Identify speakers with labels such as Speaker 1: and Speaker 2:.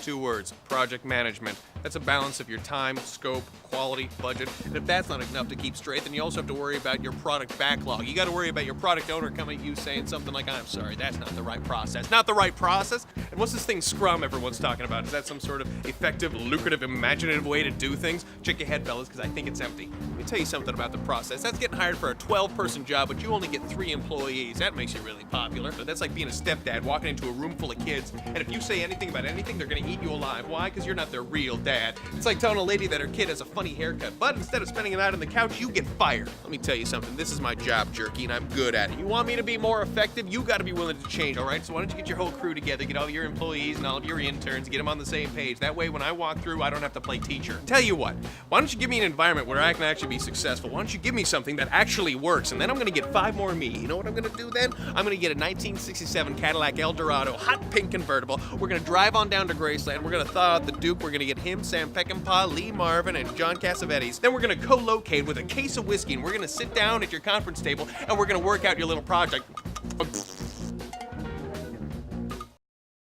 Speaker 1: 2 words: project management. That's a balance of your time, scope, quality, budget. And if that's not enough to keep straight, then you also have to worry about your product backlog. You got to worry about your product owner coming at you saying something like, "I'm sorry, that's not the right process." Not the right process? And what's this thing Scrum everyone's talking about? Is that some sort of effective, lucrative, imaginative way to do things? Check your head, fellas, because I think it's empty. Let me tell you something about the process. That's getting hired for a 12-person job, but you only get 3 employees. That makes you really popular. But that's like being a stepdad walking into a room full of kids, and if you say anything about anything, they're going to eat you alive. Why? Because you're not their real dad. It's like telling a lady that her kid has a funny haircut, but instead of spending it out on the couch, you get fired. Let me tell you something. This is my job, jerky, and I'm good at it. You want me to be more effective? You got to be willing to change, all right? So why don't you get your whole crew together, get all your employees and all of your interns, get them on the same page. That way, when I walk through, I don't have to play teacher. Tell you what, why don't you give me an environment where I can actually be successful? Why don't you give me something that actually works, and then I'm going to get 5 more of me. You know what I'm going to do then? I'm going to get a 1967 Cadillac Eldorado, hot pink convertible. We're going to drive on down to Graceland. We're going to thaw out the Duke. We're going to get him, Sam Peckinpah, Lee Marvin, and John Cassavetes. Then we're going to co-locate with a case of whiskey, and we're going to sit down at your conference table, and we're going to work out your little project.